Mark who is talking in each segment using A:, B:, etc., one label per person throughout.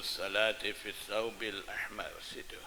A: الصلاة في الثوب الأحمر situ.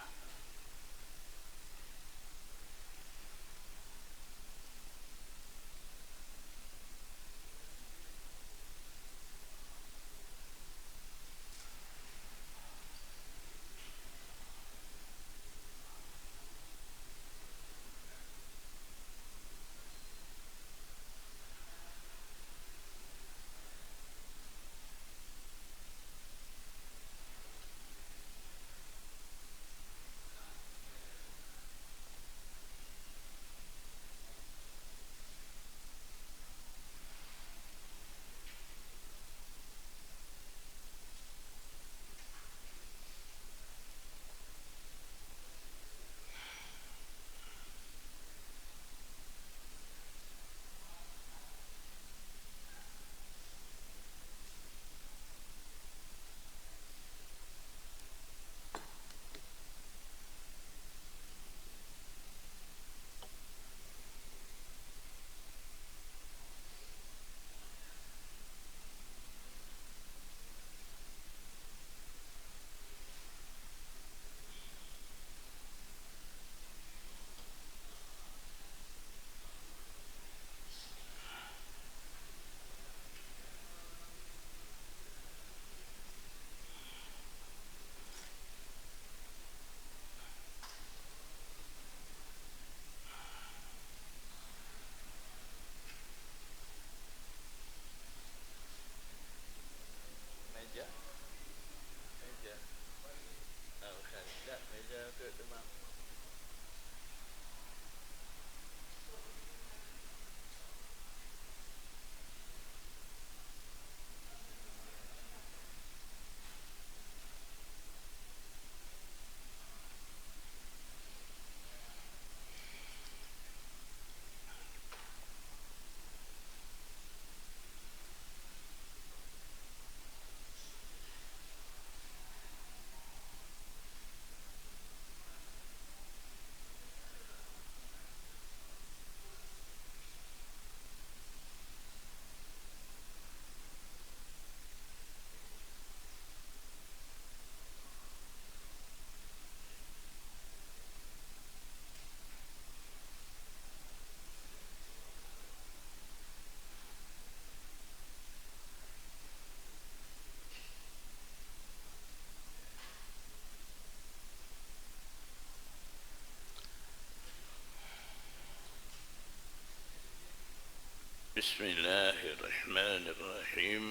A: بسم الله الرحمن الرحيم.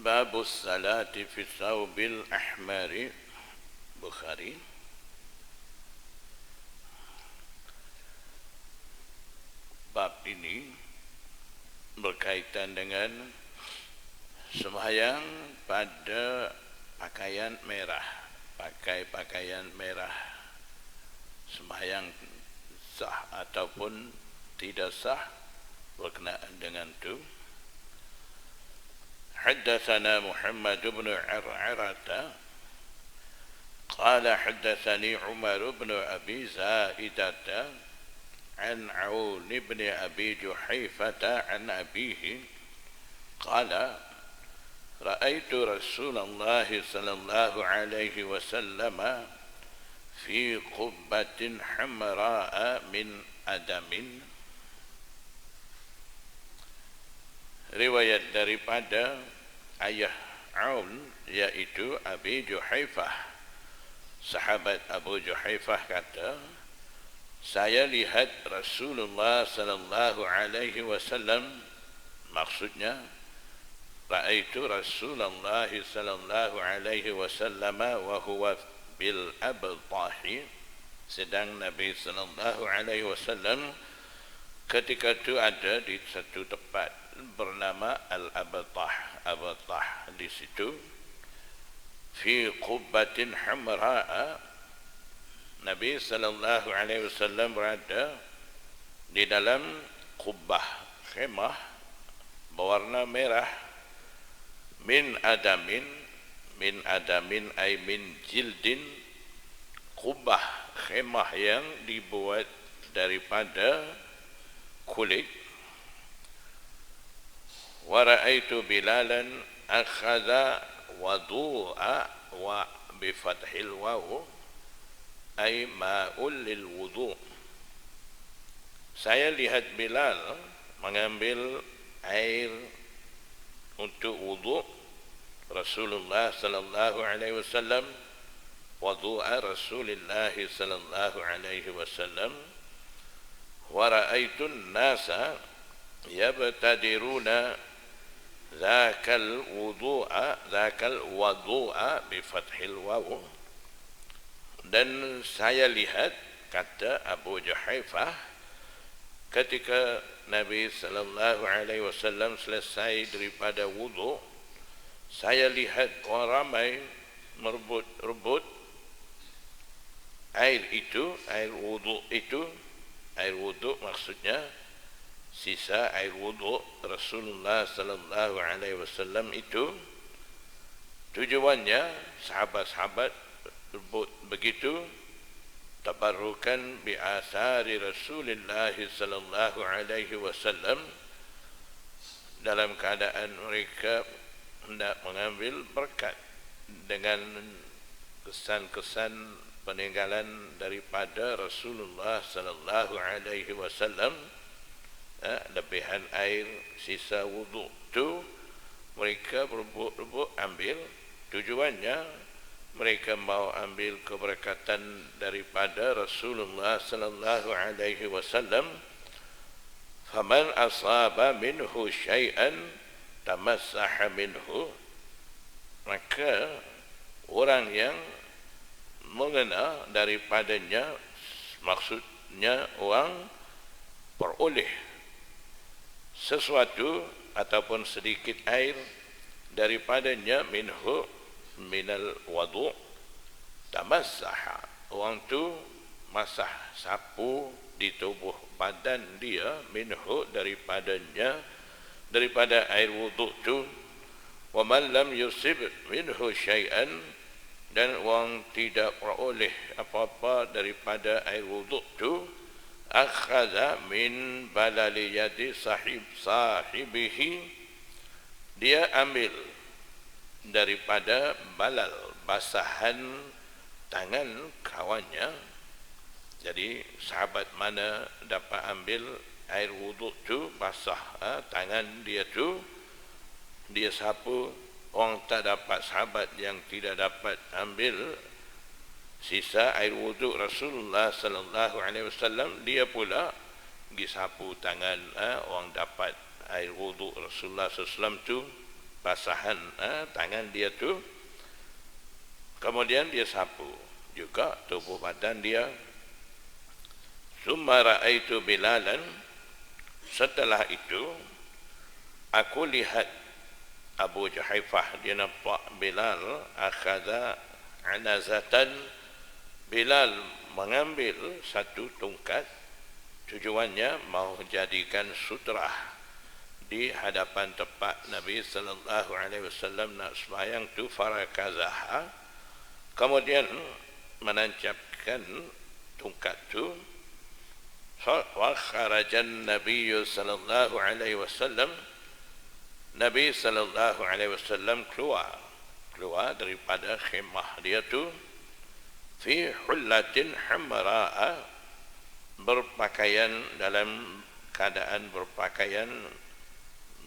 A: باب الصلاة في الثوب الأحمر. Bukhari. Bab ini berkaitan dengan sembahyang pada pakaian merah, pakai pakaian merah, sembahyang sah ataupun tidak sah berkenaan dengan itu. Haddatsana Muhammad bin Ar'arata qala haddatsani Umar bin Abi Zaidata an Aun bin Abi Juhaifata an abihi qala ra'aitu Rasulullah sallallahu alaihi wasallam fi qubbatin hamra'a min adamin. Riwayat daripada ayah Aun, yaitu Abi Juhaifah. Sahabat Abu Juhaifah kata, saya lihat Rasulullah sallallahu alaihi wasallam, maksudnya ra'aitu Rasulullah sallallahu alaihi wasallam wa huwa bil abtahi, sedang Nabi sallallahu alaihi wasallam ketika itu ada di satu tempat bernama Al-Abtah. Abtah di situ, fi qubbatin hamra'a, Nabi sallallahu alaihi wasallam berada di dalam qubbah, khemah berwarna merah, min adamin ay min jildin, qubbah khemah yang dibuat daripada kulit. Wa ra'aitu Bilalan akhadha wadu'a wa bi fathil waw ay ma'ul lil wudu'. Saya lihat Bilal mengambil air untuk wudu' Rasulullah sallallahu alaihi wasallam, wudu'a Rasulullah sallallahu alaihi wasallam, wa ra'aitu an-nasa yabtadiruna dzakal wudu'a bi fathil waw. Dan saya lihat, kata Abu Juhaifah, ketika Nabi sallallahu alaihi wasallam selesai daripada wudu, saya lihat orang ramai merebut air itu, air wudu maksudnya sisa air wudu Rasulullah sallallahu alaihi wasallam itu. Tujuannya sahabat-sahabat berebut begitu tabarrukan bi athari Rasulullah sallallahu alaihi wasallam, dalam keadaan mereka hendak mengambil berkat dengan kesan-kesan peninggalan daripada Rasulullah sallallahu alaihi wasallam. Lebihan air sisa wudu tu mereka berebut ambil. Tujuannya mereka mau ambil keberkatan daripada Rasulullah sallallahu alaihi wasallam. Faman asaba minhu syai'an tamassaha minhu, maka orang yang mengena daripadanya, maksudnya orang peroleh sesuatu ataupun sedikit air daripadanya, minhu minal wudu, tamassaha, orang tu masah sapu di tubuh badan dia, minhu daripadanya, daripada air wudu tu. Wa man lam yusib minhu syai'an, dan orang tidak peroleh apa-apa daripada air wudu tu, akhadha min balali yadi sahibihi, dia ambil daripada balal, basahan tangan kawannya. Jadi sahabat mana dapat ambil air wudu tu, basah tangan dia tu, dia sapu. Orang tak dapat, sahabat yang tidak dapat ambil sisa air wudu Rasulullah sallallahu alaihi wasallam, dia pula pergi sapu tangan orang dapat air wudu Rasulullah sallallahu alaihi wasallam tu, basahan tangan dia tu. Kemudian dia sapu juga tubuh badan dia. Summa ra'aitu Bilalan, setelah itu aku lihat Abu Juhaifah, dia nampak Bilal akhadha anazatan, Bilal mengambil satu tongkat. Tujuannya mau jadikan sutrah di hadapan tempat Nabi sallallahu alaihi wasallam nak sembahyang tu, farakazaha, kemudian menancapkan tongkat tu. Wa kharajan Nabi sallallahu alaihi wasallam, Nabi sallallahu alaihi wasallam keluar daripada khemah dia tu, fi hullatin hamra'a, berpakaian dalam keadaan berpakaian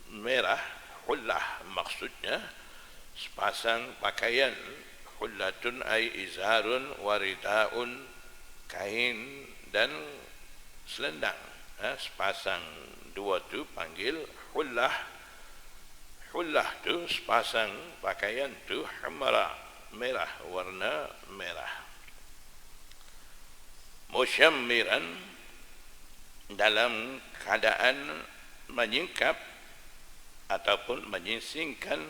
A: merah. Hullah maksudnya sepasang pakaian. Hullatun ay izarun waridaun, kain dan selendang. Sepasang dua tu panggil hullah. Hullah tu sepasang pakaian tu, hamra, merah, warna merah. Musyammiran, dalam keadaan menyingkap ataupun menyingsingkan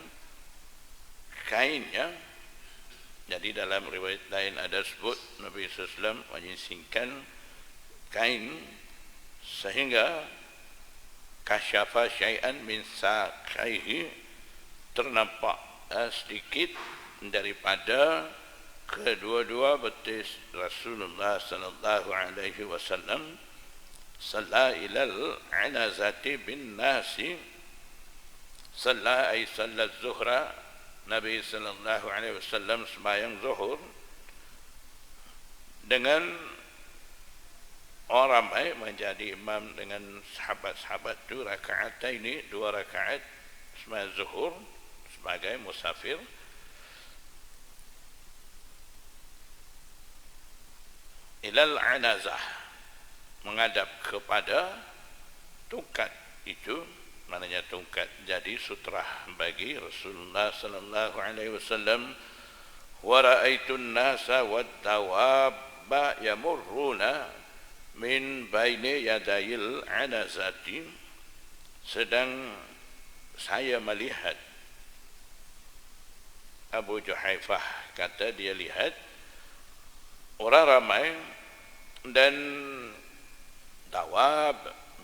A: kainnya. Jadi dalam riwayat lain ada sebut Nabi SAW menyingsingkan kain sehingga kasyafa syai'an min saqaihi, ternampak sedikit daripada kedua-dua betis Rasulullah sallallahu alaihi wasallam. Salla ilal anazati bin nasi, salla ay salla zuhra Nabi sallallahu alaihi wasallam sembahyang zuhur dengan orang ramai menjadi imam dengan sahabat-sahabat itu rakaat ini 2 rakaat sembahyang zuhur sebagai musafir. Ilal anazah, menghadap kepada tungkat itu, maknanya tungkat jadi sutrah bagi Rasulullah sallallahu alaihi wasallam. Wa ra'aitun nasa wad dawabba yamurruna min baini yadayil anazati, sedang saya melihat, Abu Juhaifah kata dia lihat orang ramai dan dawab,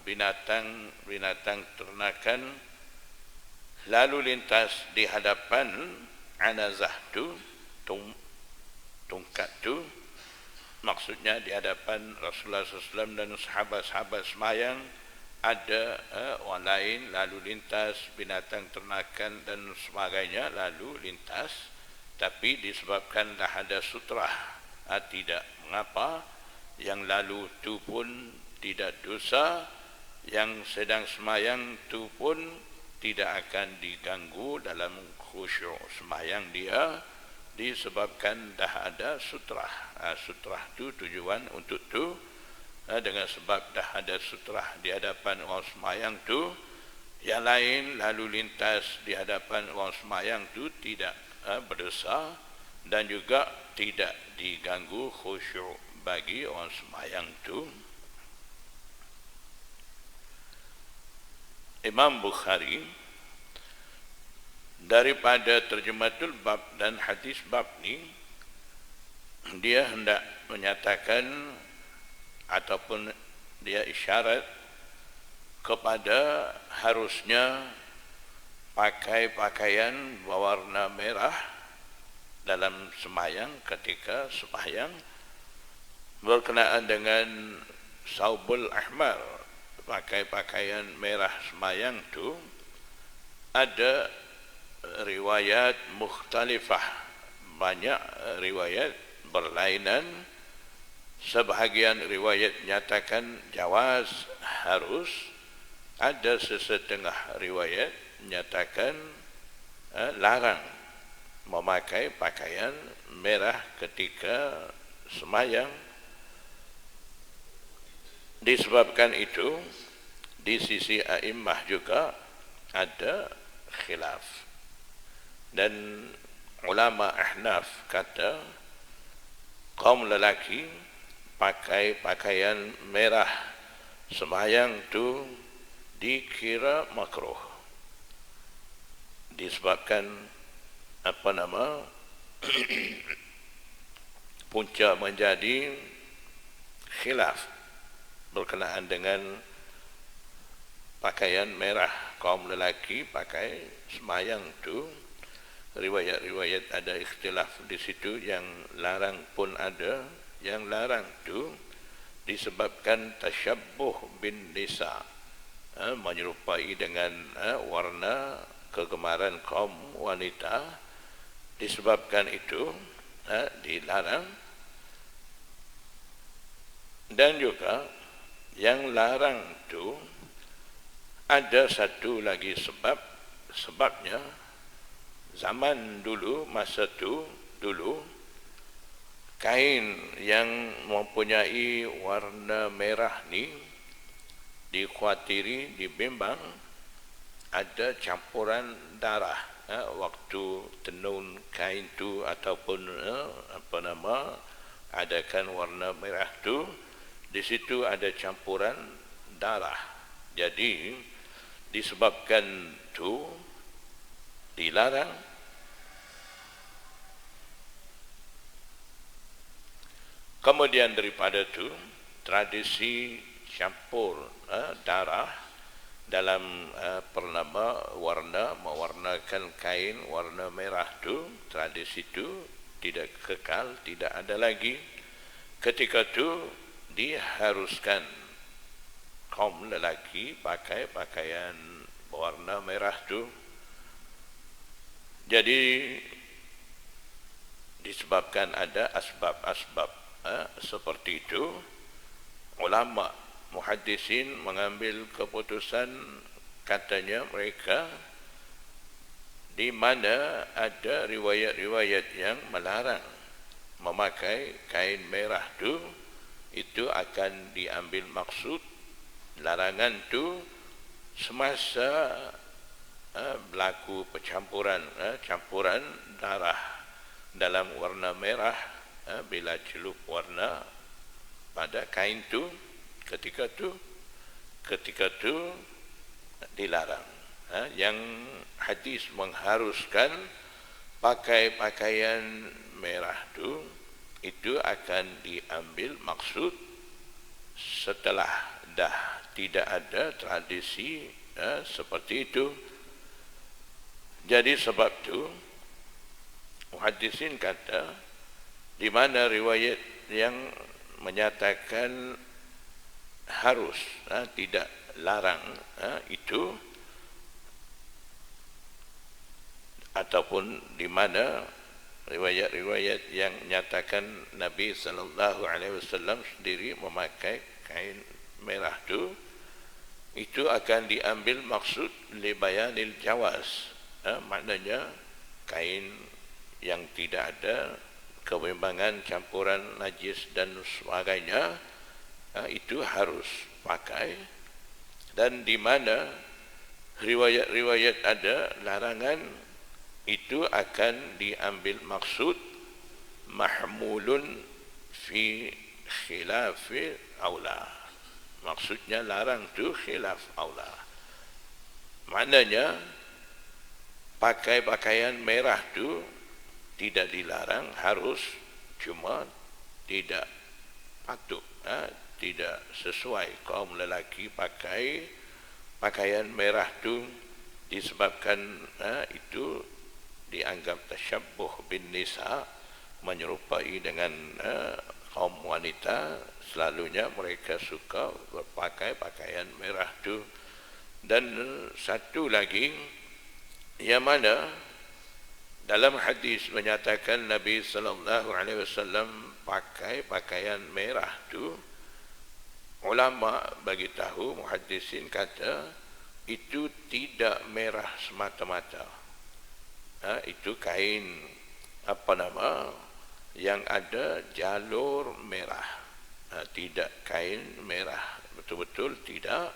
A: binatang ternakan lalu lintas di hadapan anazah tu, tungkat tu, maksudnya di hadapan Rasulullah SAW dan sahabat-sahabat semayang. Ada orang lain lalu lintas, binatang ternakan dan sebagainya lalu lintas, tapi disebabkan dah ada sutrah, tidak mengapa, yang lalu tu pun tidak dosa, yang sedang semayang tu pun tidak akan diganggu dalam khusyuk semayang dia, disebabkan dah ada sutrah. Sutrah tu tujuan untuk tu, dengan sebab dah ada sutrah di hadapan orang semayang tu, yang lain lalu lintas di hadapan orang semayang tu tidak berdosa dan juga tidak diganggu khusyuk bagi orang semayang tu. Imam Bukhari daripada terjematul bab dan hadis bab ni, dia hendak menyatakan ataupun dia isyarat kepada harusnya pakai pakaian berwarna merah dalam semayang, ketika semayang, berkenaan dengan saubul ahmar, pakai pakaian merah semayang tu ada riwayat mukhtalifah, banyak riwayat berlainan. Sebahagian riwayat nyatakan jawaz, harus. Ada sesetengah riwayat nyatakan larang memakai pakaian merah ketika semayang. Disebabkan itu, di sisi a'immah juga ada khilaf, dan ulama Ahnaf kata kaum lelaki pakai pakaian merah semayang tu dikira makruh, disebabkan punca menjadi khilaf berkenaan dengan pakaian merah kaum lelaki pakai semayang tu. Riwayat-riwayat ada ikhtilaf di situ, yang larang pun ada. Yang larang tu disebabkan tasyabbuh bin nisa, menyerupai dengan warna kegemaran kaum wanita. Disebabkan itu dilarang. Dan juga yang larang tu ada satu lagi sebabnya zaman dulu, masa tu dulu, kain yang mempunyai warna merah ni dikhawatiri, dibimbang ada campuran darah waktu tenun kain tu, ataupun adakan warna merah tu, di situ ada campuran darah. Jadi disebabkan tu dilarang. Kemudian daripada tu, tradisi campur darah dalam warna, mewarnakan kain warna merah tu, tradisi tu tidak kekal, tidak ada lagi. Ketika tu diharuskan kaum lelaki pakai pakaian berwarna merah tu. Jadi disebabkan ada asbab-asbab seperti itu, ulama muhaddisin mengambil keputusan, katanya mereka, di mana ada riwayat-riwayat yang melarang memakai kain merah itu akan diambil maksud larangan itu semasa berlaku campuran darah dalam warna merah, bila celup warna pada kain tu, ketika tu dilarang. Yang hadis mengharuskan pakai pakaian merah itu akan diambil maksud setelah dah tidak ada tradisi seperti itu. Jadi sebab tu muhaddisin kata, di mana riwayat yang menyatakan harus, tidak larang, itu, ataupun di mana riwayat-riwayat yang menyatakan Nabi sallallahu alaihi wasallam sendiri memakai kain merah itu akan diambil maksud li bayanil jawaz, maknanya kain yang tidak ada kebimbangan campuran najis dan sebagainya, itu harus pakai. Dan di mana riwayat-riwayat ada larangan, itu akan diambil maksud mahmulun fi khilafi aula. Maksudnya larang tu khilaf aula. Maknanya pakai pakaian merah tu tidak dilarang, harus, cuma tidak patut, tidak sesuai kaum lelaki pakai pakaian merah tu, disebabkan itu dianggap tasyabbuh bin nisa, menyerupai dengan kaum wanita. Selalunya mereka suka berpakai pakaian merah tu. Dan satu lagi, yang mana dalam hadis menyatakan Nabi sallallahu alaihi wasallam pakai pakaian merah tu, ulama bagi tahu, muhaddisin kata, itu tidak merah semata-mata. Itu kain yang ada jalur merah. Tidak kain merah betul-betul, tidak.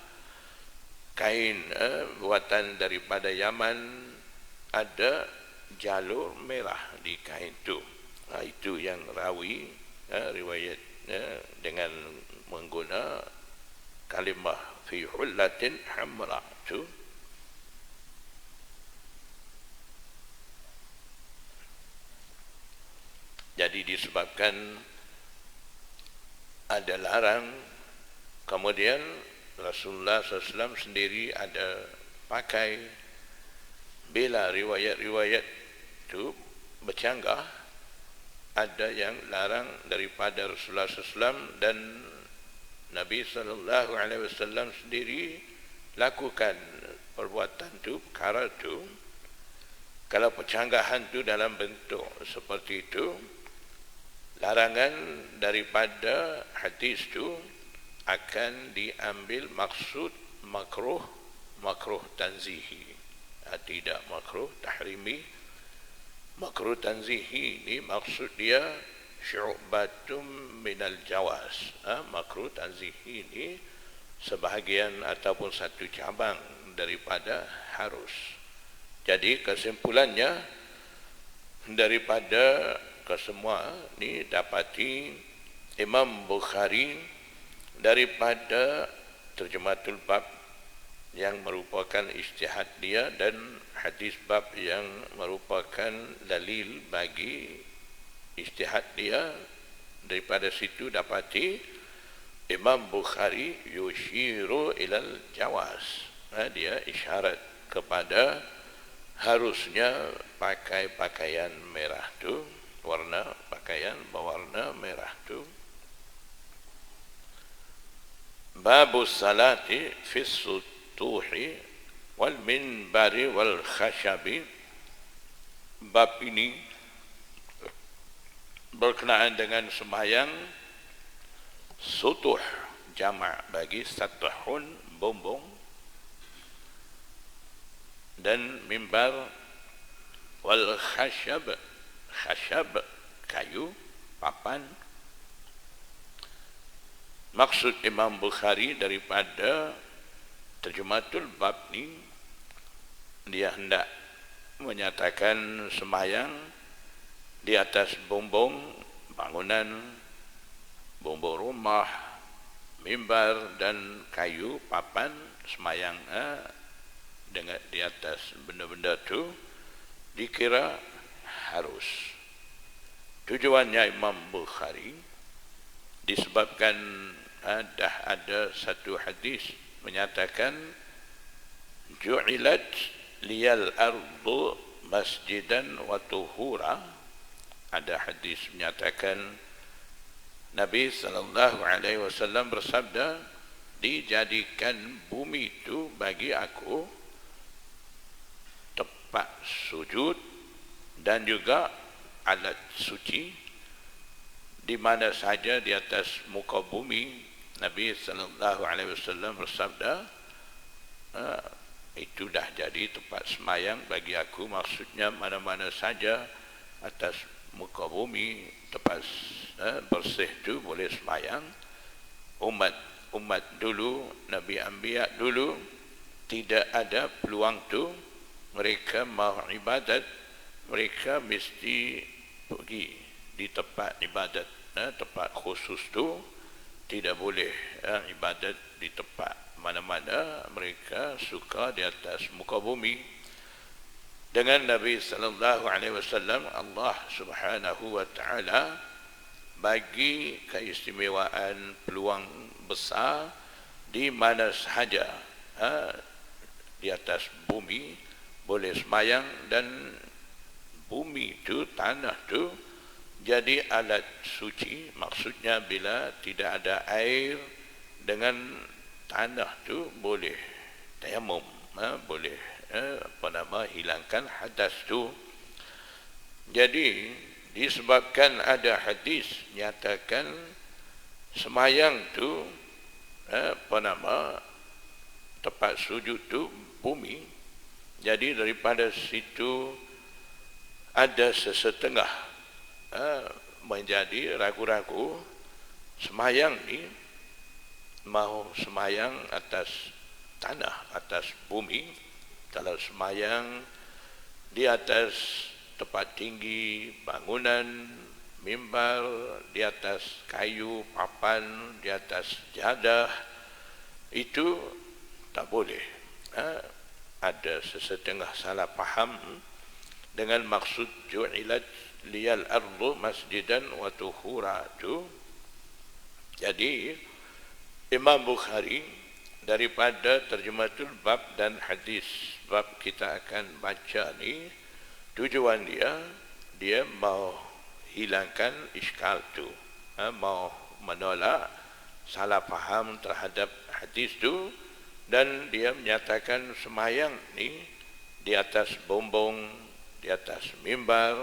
A: Kain buatan daripada Yaman, ada jalur merah di kain itu. Itu yang rawi riwayat dengan mengguna kalimah fi hullatin hamra itu. Jadi disebabkan ada larang, kemudian Rasulullah SAW sendiri ada pakai. Bila riwayat-riwayat itu bercanggah, ada yang larang daripada Rasulullah SAW, dan Nabi SAW sendiri lakukan perbuatan itu, perkara itu. Kalau percanggahan itu dalam bentuk seperti itu, larangan daripada hadis itu akan diambil maksud makruh tanzihi, tidak makruh tahrimi. Makruh tanzihi ini maksud dia syu'batum minal jawaz. Makruh tanzihi ini sebahagian ataupun satu cabang daripada harus. Jadi kesimpulannya daripada kesemua ini dapati Imam Bukhari daripada terjematul bab yang merupakan ijtihad dia, dan hadis bab yang merupakan dalil bagi ijtihad dia, daripada situ dapati Imam Bukhari yushiru ilal jawaz. Dia isyarat kepada harusnya pakai pakaian merah tu, warna pakaian berwarna merah tu. Babus salati fis sutuhi wal minbari wal khashabi. bab ini berkenaan dengan sembahyang sutuh jamak bagi satuhun bumbung dan mimbar wal khasyab kayu papan. Maksud Imam Bukhari daripada terjematul bab ni, dia hendak menyatakan sembahyang di atas bumbung bangunan, bumbung rumah, mimbar dan kayu papan, sembahyang dengan di atas benda-benda tu dikira harus. Tujuannya Imam Bukhari disebabkan dah ada satu hadis menyatakan ju'ilat liyal ardu masjidan wa tuhura. Ada hadis menyatakan Nabi SAW bersabda, dijadikan bumi itu bagi aku tempat sujud dan juga alat suci. Di mana saja di atas muka bumi, Nabi SAW bersabda, itu dah jadi tempat semayang bagi aku. Maksudnya mana-mana saja atas muka bumi, tempat bersih tu boleh semayang. Umat dulu, Nabi Anbiya dulu, tidak ada peluang tu. Mereka mahu ibadat, mereka mesti pergi di tempat ibadat, tempat khusus tu. Tidak boleh ibadat di tempat mana-mana. Mereka suka di atas muka bumi. Dengan Nabi SAW, Allah Subhanahu wa Ta'ala bagi keistimewaan peluang besar di mana sahaja di atas bumi boleh semayang, dan bumi itu, tanah itu jadi alat suci. Maksudnya bila tidak ada air, dengan tanah tu boleh tayamum, boleh hilangkan hadas tu. Jadi disebabkan ada hadis nyatakan semayang tu tempat sujud tu bumi. Jadi daripada situ ada sesetengah menjadi ragu-ragu semayang ni mahu semayang atas tanah, atas bumi. Kalau semayang di atas tempat tinggi, bangunan, mimbar, di atas kayu, papan, di atas jadah, itu tak boleh. Ada sesetengah salah faham dengan maksud ju'ilat liyal ardu masjidan wa tuhura tu. Jadi Imam Bukhari daripada terjematul bab dan hadis bab kita akan baca ni, tujuan dia mau hilangkan iskal tu, mau menolak salah faham terhadap hadis tu. Dan dia menyatakan semayang ni di atas bumbung, di atas mimbar,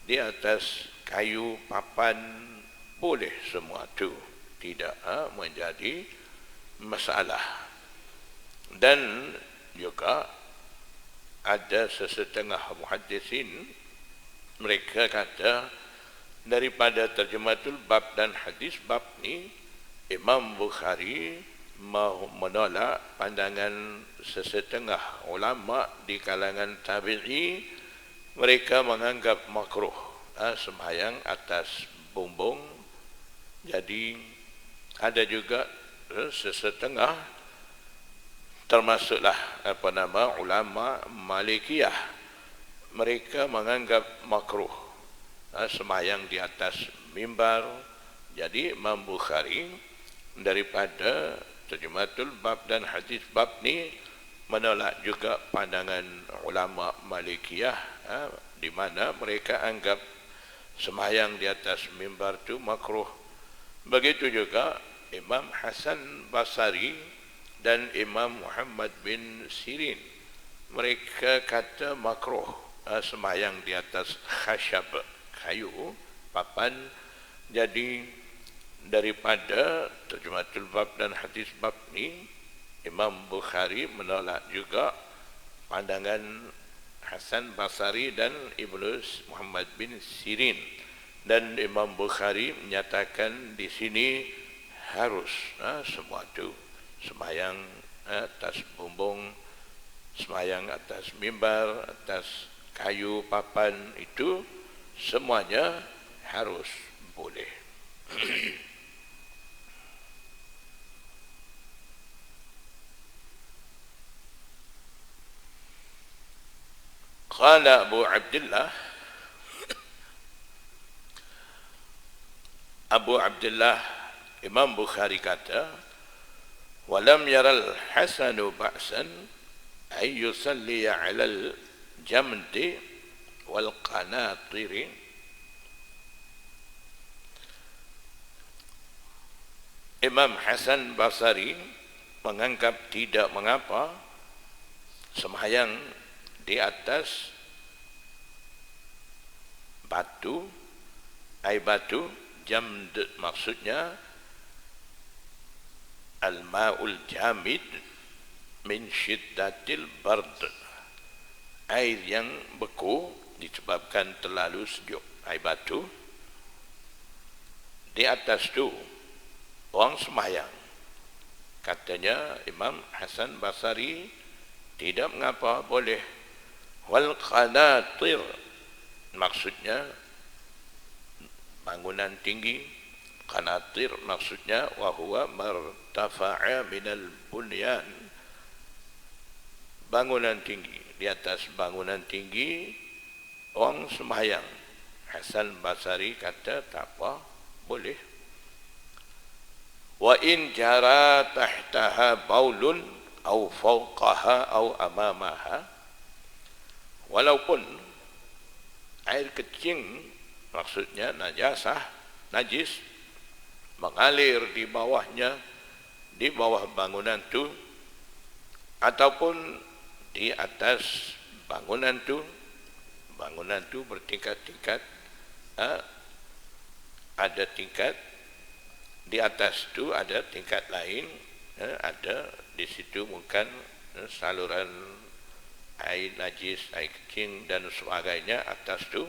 A: di atas kayu, papan, boleh semua tu, tidak menjadi masalah. Dan juga ada sesetengah muhaddisin, mereka kata daripada terjematul bab dan hadis bab ni, Imam Bukhari mahu menolak pandangan sesetengah ulama di kalangan tabi'i. Mereka menganggap makruh sembahyang atas bumbung. Jadi ada juga sesetengah, termasuklah ulama Malikiyah, mereka menganggap makruh sembahyang di atas mimbar. Jadi Imam Bukhari daripada terjematul bab dan hadis bab ni menolak juga pandangan ulama Malikiyah, di mana mereka anggap sembahyang di atas mimbar tu makruh. Begitu juga Imam Hasan Basri dan Imam Muhammad bin Sirin, mereka kata makruh semayang di atas khasyab, kayu, papan. Jadi daripada terjemahatul bab dan hadis bab ni, Imam Bukhari menolak juga pandangan Hasan Basri dan Ibnu Muhammad bin Sirin, dan Imam Bukhari menyatakan di sini harus semua itu semayang atas bumbung, semayang atas mimbar, atas kayu papan, itu semuanya harus boleh. Qala Abu Abdullah Imam Bukhari kata, walam yaral Hasanu ba'san ay yusalli 'ala al-jamdi wal qanatiri. Imam Hasan Basri menganggap tidak mengapa sembahyang di atas batu, batu jamd, maksudnya al-ma'ul jamid min syiddatil bard, air yang beku disebabkan terlalu sejuk, air batu. Di atas tu orang sembahyang. Katanya Imam Hasan Basri tidak mengapa, boleh. Wal qanatir, maksudnya bangunan tinggi. Qanatir maksudnya wa huwa martafa'a minal bunyan, bangunan tinggi. Di atas bangunan tinggi orang sembahyang. Hasan Basri kata tak apa, boleh. Wa in jara tahtaha baulun au fawqaha au amamaha, walaupun air kecing, maksudnya najis mengalir di bawahnya, di bawah bangunan tu, ataupun di atas bangunan tu. Bangunan tu bertingkat-tingkat, ada tingkat, di atas tu ada tingkat lain, ada di situ bukan saluran air najis, air kecing dan sebagainya atas tu.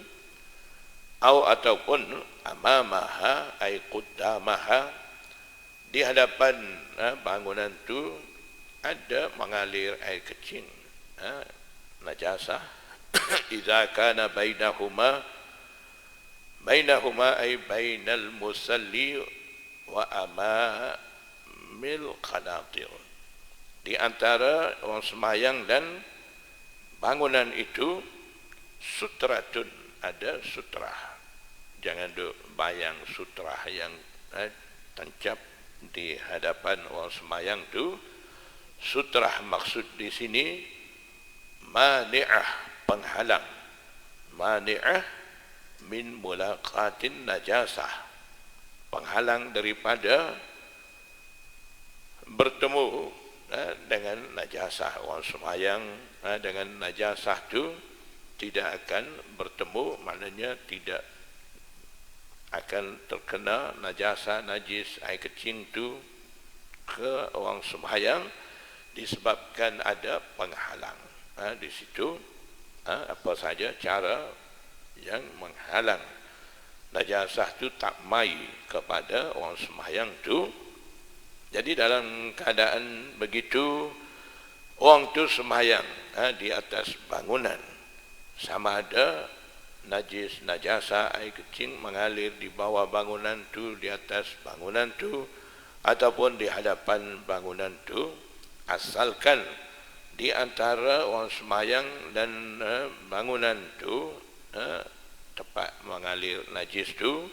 A: Ataupun amamaha ay quddamaha, di hadapan bangunan tu ada mengalir air kecing, najasah. Idza kana bainahuma ay bainal musalli wa amamil qanatir, di antara orang sembahyang dan bangunan itu sutratun, ada sutra. Jangan duk bayang sutra yang tancap di hadapan orang sembahyang tu. Sutra maksud di sini mani'ah, penghalang. Mani'ah min mulaqatin najasah, penghalang daripada bertemu dengan najasah. Orang sembahyang dengan najasah tu tidak akan bertemu, maknanya tidak akan terkena najasah, najis air kecing tu ke orang sembahyang, disebabkan ada penghalang. Di situ apa saja cara yang menghalang najasah tu tak mai kepada orang sembahyang tu. Jadi dalam keadaan begitu, orang tu sembahyang di atas bangunan, sama ada najis, najasah air kecing mengalir di bawah bangunan tu, di atas bangunan tu, ataupun di hadapan bangunan tu, asalkan di antara orang sembahyang dan bangunan tu tempat mengalir najis tu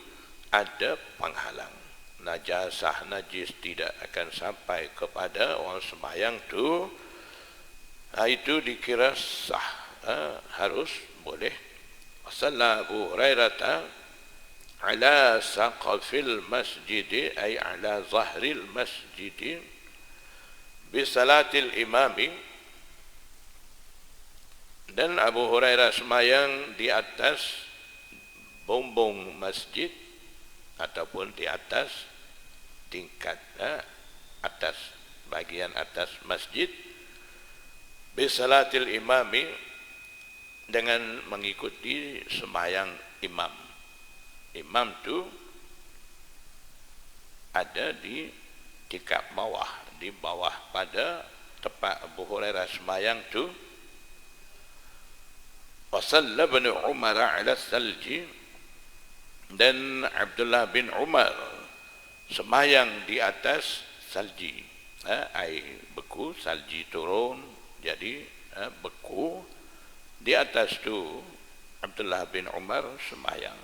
A: ada penghalang, najasah najis tidak akan sampai kepada orang sembahyang tu, itu dikira sah, harus boleh. Wasalla Abu Hurairah ala saqafil masjid ay ala zahril masjid bi salatil imami. Dan Abu Hurairah semayang di atas bumbung masjid ataupun di atas tingkat atas bagian atas masjid bisalatil imami dengan mengikuti semayang imam. Imam tu ada di tingkat bawah, di bawah pada tempat Abu Hurairah semayang tu. Wa salla bin Umar ala salji, dan Abdullah bin Umar semayang di atas salji, air beku, salji turun jadi beku. Di atas tu Abdullah bin Umar semayang.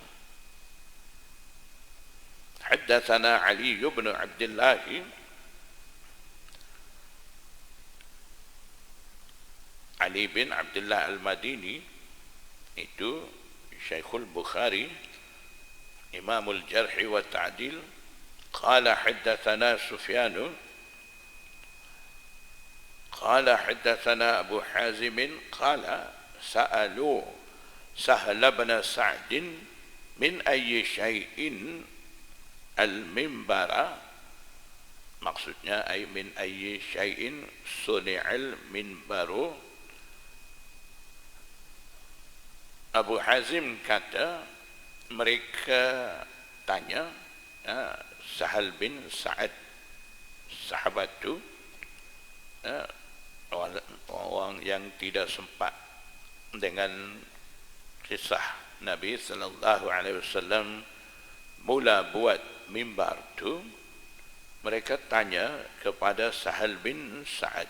A: Haddatsana Ali bin Abdullah Ali bin Abdullah Al-Madini, itu Syekhul Bukhari, Imamul Jarh wa Ta'dil. Qala haddatsana Sufyan qala haddatsana Abu Hazim qala sa'alu Sahl bin Sa'd min ayyi syai'in al-minbara, maksudnya ay min ayyi syai'in suni'al minbaru. Abu Hazim kata mereka tanya Sahal bin Sa'ad, sahabat tu orang yang tidak sempat dengan kisah Nabi sallallahu alaihi wasallam mula buat mimbar tu. Mereka tanya kepada Sahal bin Sa'ad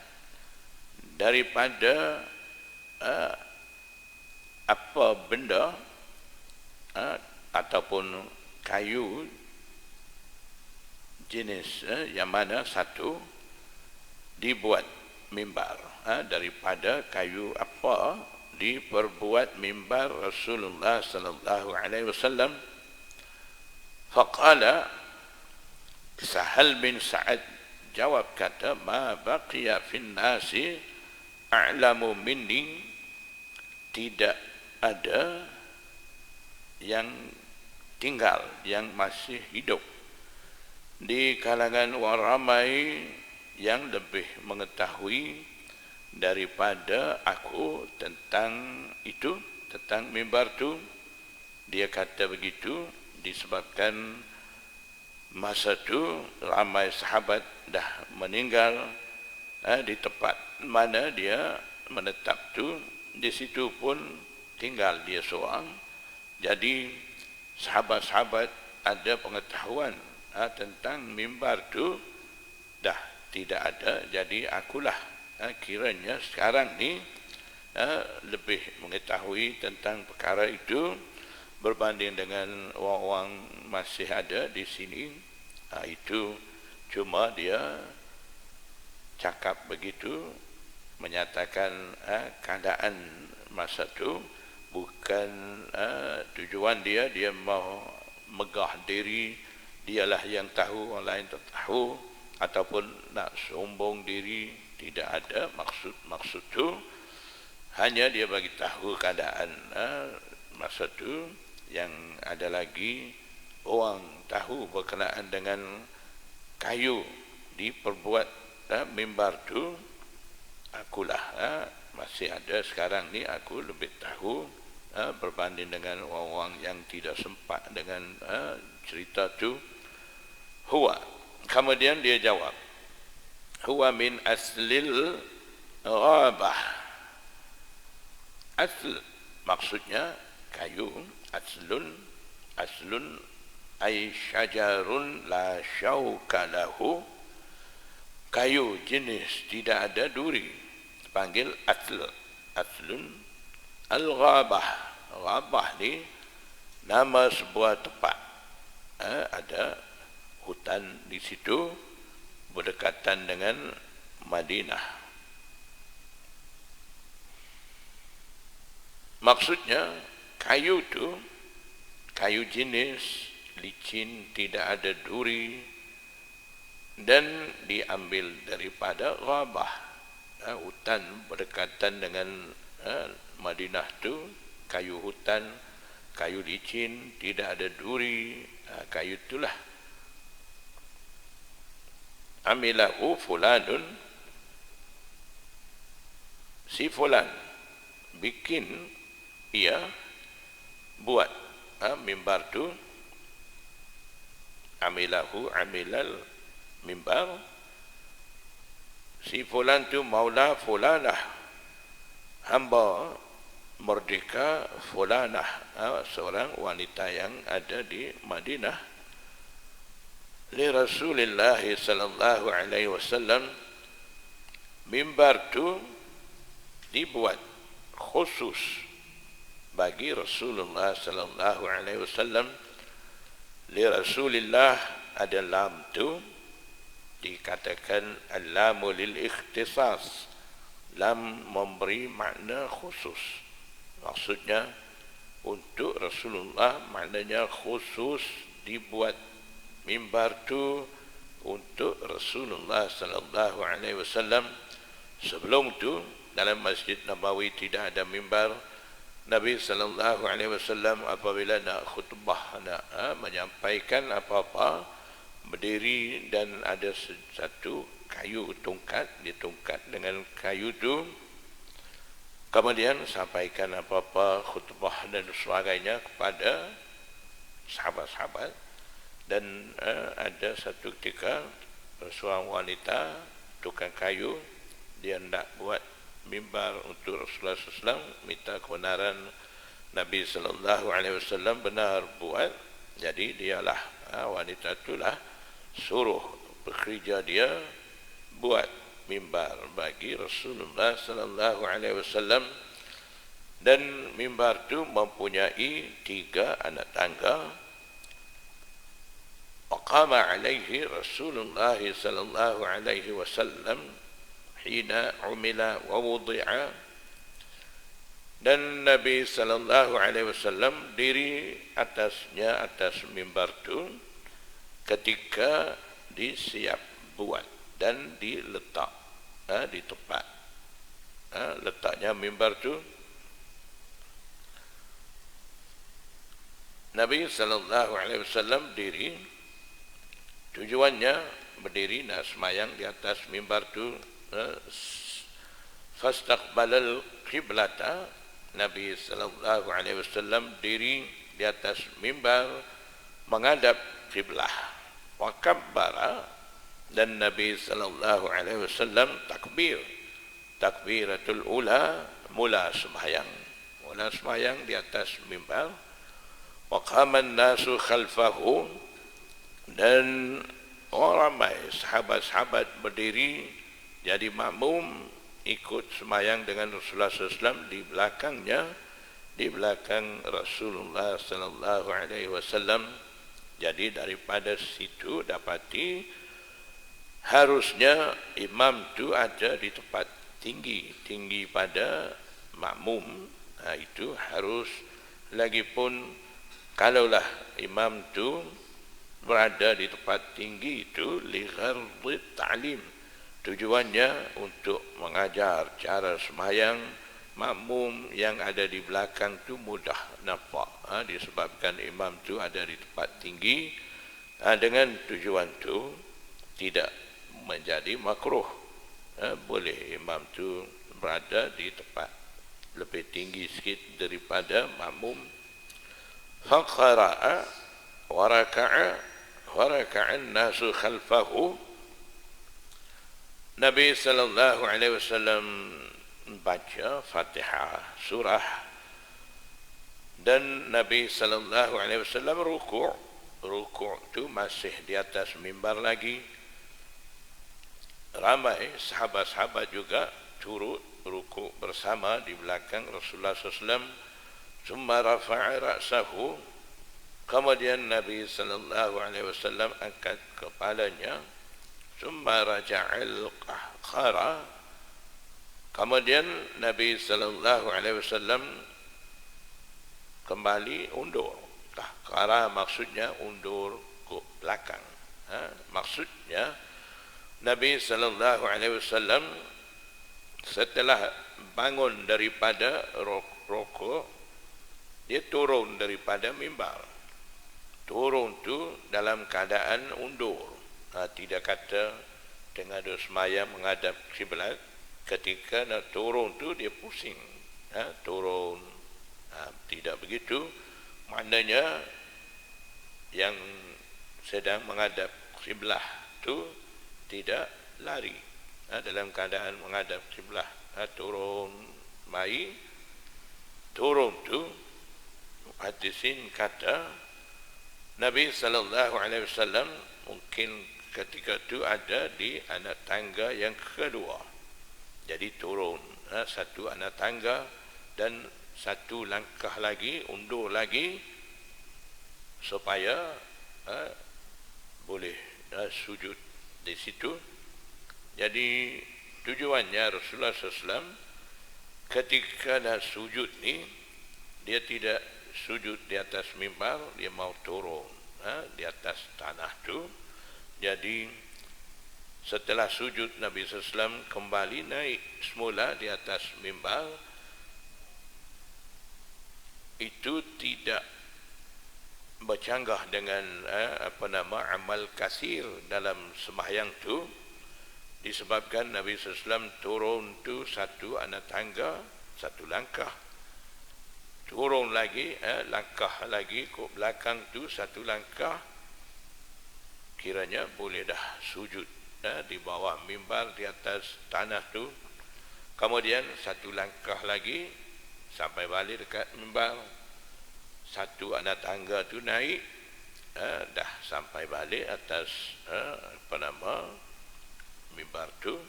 A: daripada apa benda ataupun kayu jenis yang mana satu dibuat mimbar, daripada kayu apa diperbuat mimbar Rasulullah sallallahu alaihi wasallam. Faqala, Sahal bin Sa'ad jawab kata, ma baqiya fin nasi a'lamu minni, tidak ada yang tinggal, yang masih hidup di kalangan orang ramai yang lebih mengetahui daripada aku tentang itu, tentang mimbar tu. Dia kata begitu disebabkan masa tu ramai sahabat dah meninggal di tempat mana dia menetap tu. Di situ pun tinggal dia seorang. Jadi sahabat-sahabat ada pengetahuan tentang mimbar tu dah tidak ada. Jadi akulah kiranya sekarang ni lebih mengetahui tentang perkara itu berbanding dengan orang-orang masih ada di sini. Itu cuma dia cakap begitu, menyatakan keadaan masa tu, bukan tujuan dia mau megah diri dialah yang tahu, orang lain tak tahu, ataupun nak sombong diri. Tidak ada maksud tu. Hanya dia bagi tahu keadaan masa tu. Yang ada lagi orang tahu berkenaan dengan kayu diperbuat mimbar tu, akulah masih ada sekarang ni, aku lebih tahu berbanding dengan orang-orang yang tidak sempat dengan cerita tu. Huwa, kemudian dia jawab, huwa min aslil ghabah. Asl maksudnya kayu, aslun ay syajarun la syauka lahu, kayu jenis tidak ada duri, panggil aslun. Al-ghabah, ghabah ni nama sebuah tempat, ada hutan di situ berdekatan dengan Madinah. Maksudnya kayu tu kayu jenis licin, tidak ada duri, dan diambil daripada ghabah, hutan berdekatan dengan Madinah tu kayu hutan, kayu licin, tidak ada duri, kayu itulah. Amilahu fulanun, si fulan bikin, ia buat mimbar tu. Amilahu, amilal mimbar, si fulan tu maula fulanah, hamba merdeka fulanah, seorang wanita yang ada di Madinah. Li Rasulillah sallallahu alaihi wasallam, mimbar tu dibuat khusus bagi Rasulullah sallallahu alaihi wasallam. Li Rasulillah, ada lam tu dikatakan al-lamu lil ikhtisas, lam memberi makna khusus. Maksudnya untuk Rasulullah, maknanya khusus dibuat mimbar tu untuk Rasulullah sallallahu alaihi wasallam. Sebelum tu dalam Masjid Nabawi tidak ada mimbar. Nabi sallallahu alaihi wasallam apabila nak khutbah, nak menyampaikan apa-apa, berdiri dan ada satu kayu tungkat, ditungkat dengan kayu tu, kemudian sampaikan apa-apa khutbah dan sebagainya kepada sahabat-sahabat. Dan ada satu ketika seorang wanita tukang kayu, dia nak buat mimbar untuk Rasulullah SAW, minta kebenaran Nabi sallallahu alaihi wasallam benar buat. Jadi dialah, wanita itulah suruh bekerja dia buat mimbar bagi Rasulullah sallallahu alaihi wasallam. Dan mimbar itu mempunyai 3 anak tangga. Waqama alaihi Rasulullah sallallahu alaihi wasallam hina umila wa wudi'a, dan Nabi sallallahu alaihi wasallam diri atasnya, atas mimbar itu ketika disiap buat dan diletak di tempat. Letaknya mimbar itu, Nabi sallallahu alaihi wasallam diri, tujuannya berdiri nak semayang di atas mimbar itu. Fastaqbalal qiblata, Nabi sallallahu alaihi wasallam diri di atas mimbar menghadap kiblah. Wa kabbara, dan Nabi sallallahu alaihi wasallam takbir, takbiratul ula, mula sembahyang, mula sembahyang di atas mimbar. Wa qaman nasu khalfahu, dan orang ramai sahabat-sahabat berdiri jadi makmum ikut semayang dengan Rasulullah SAW di belakangnya, di belakang Rasulullah sallallahu alaihi wasallam. Jadi daripada situ dapati harusnya imam tu ada di tempat tinggi, tinggi pada makmum. Itu harus, lagipun kalaulah imam tu berada di tempat tinggi itu li ghardi ta'lim, tujuannya untuk mengajar cara sembahyang, makmum yang ada di belakang tu mudah nampak, disebabkan imam tu ada di tempat tinggi. Dengan tujuan tu tidak menjadi makruh, boleh imam tu berada di tempat lebih tinggi sikit daripada makmum. Faqara'a wa raka'a wa raka'an nasu khalfahu, Nabi sallallahu alaihi wasallam baca Fatihah surah, dan Nabi sallallahu alaihi wasallam rukuk. Rukuk tu masih di atas mimbar lagi. Ramai sahabat-sahabat juga turut rukuk bersama di belakang Rasulullah SAW. Summa rafa'a ra'sahu, kemudian Nabi sallallahu alaihi wasallam angkat kepalanya. Summa raja'al qahqara, kemudian Nabi sallallahu alaihi wasallam kembali undur. Qahqara maksudnya undur ke belakang. Maksudnya Nabi sallallahu alaihi wasallam setelah bangun daripada rokok, dia turun daripada mimbar. Turun tu dalam keadaan undur. Tidak kata tengah duduk sembahyang menghadap kiblat, ketika nak turun tu dia pusing. Turun. Tidak begitu. Maknanya yang sedang menghadap kiblat tu tidak lari. Dalam keadaan menghadap kiblat. Turun mai. Turun tu hadisin kata Nabi SAW mungkin ketika itu ada di anak tangga yang kedua. Jadi turun satu anak tangga dan satu langkah lagi, undur lagi supaya boleh sujud di situ. Jadi tujuannya Rasulullah SAW ketika dah sujud ni, dia tidak sujud di atas mimbar, dia mau turun di atas tanah tu. Jadi setelah sujud Nabi SAW kembali naik semula di atas mimbar. Itu tidak bercanggah dengan amal kasir dalam sembahyang tu, disebabkan Nabi SAW turun tu satu anak tangga, satu langkah, turun lagi, langkah lagi ke belakang tu satu langkah, kiranya boleh dah sujud di bawah mimbar di atas tanah tu. Kemudian satu langkah lagi sampai balik dekat mimbar, satu anak tangga tu naik, dah sampai balik atas mimbar tu.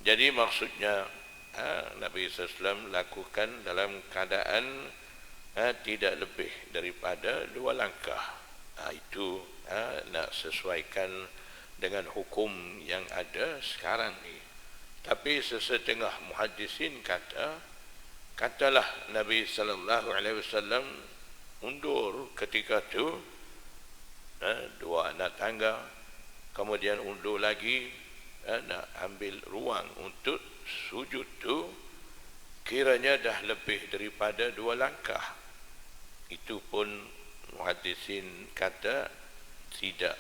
A: Jadi maksudnya Nabi SAW lakukan dalam keadaan tidak lebih daripada 2 langkah. Itu nak sesuaikan dengan hukum yang ada sekarang ni. Tapi sesetengah muhaddisin katalah Nabi SAW undur ketika tu 2 anak tangga, kemudian undur lagi nak ambil ruang untuk sujud tu, kiranya dah lebih daripada 2 langkah. Itu pun muhaddisin kata tidak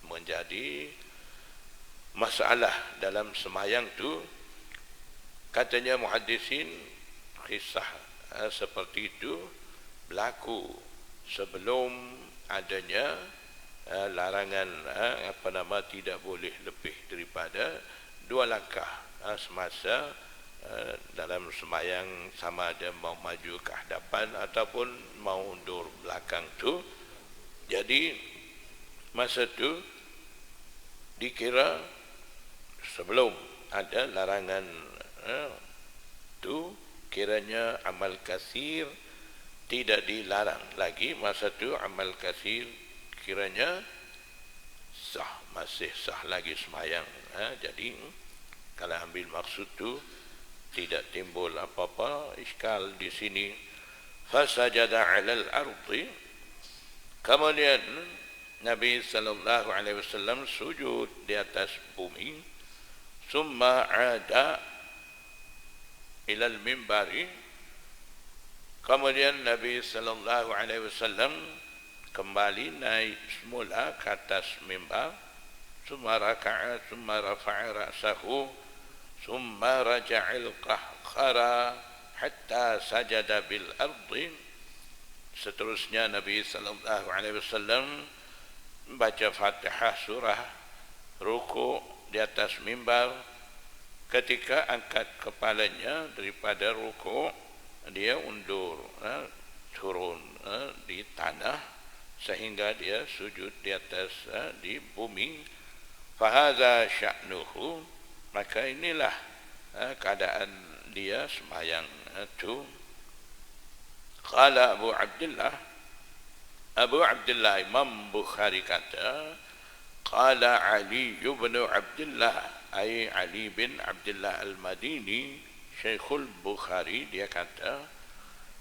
A: menjadi masalah dalam sembahyang tu. Katanya muhaddisin, kisah seperti itu berlaku sebelum adanya larangan tidak boleh lebih daripada 2 langkah semasa dalam sembahyang, sama ada mau maju ke hadapan ataupun mau undur belakang tu. Jadi masa tu dikira sebelum ada larangan tu, kiranya amal kasir tidak dilarang lagi. Masa tu amal kasir kiranya sah, masih sah lagi sembahyang. Jadi kalau ambil maksud tu tidak timbul apa-apa iskal di sini. Fasajada 'alal ardi, kemudian Nabi SAW sujud di atas bumi. Summa 'ada ilal mimbari, kemudian Nabi SAW kembali naik semula ke atas mimbar. Summa raka'a summa rafa'a ra'sahu summa raja'il qahqara hatta sajada bil ardi. Seterusnya Nabi SAW baca Fatihah surah, ruku' di atas mimbar. Ketika angkat kepalanya daripada ruku', dia undur, turun di tanah sehingga dia sujud di atas di bumi. Fahadha sya'nuhu, maka inilah keadaan dia sembahyang itu. Qala Abu Abdullah Imam Bukhari kata, qala Ali bin Abdullah, ay Ali bin Abdullah Al-Madini, Syekhul Bukhari, dia kata,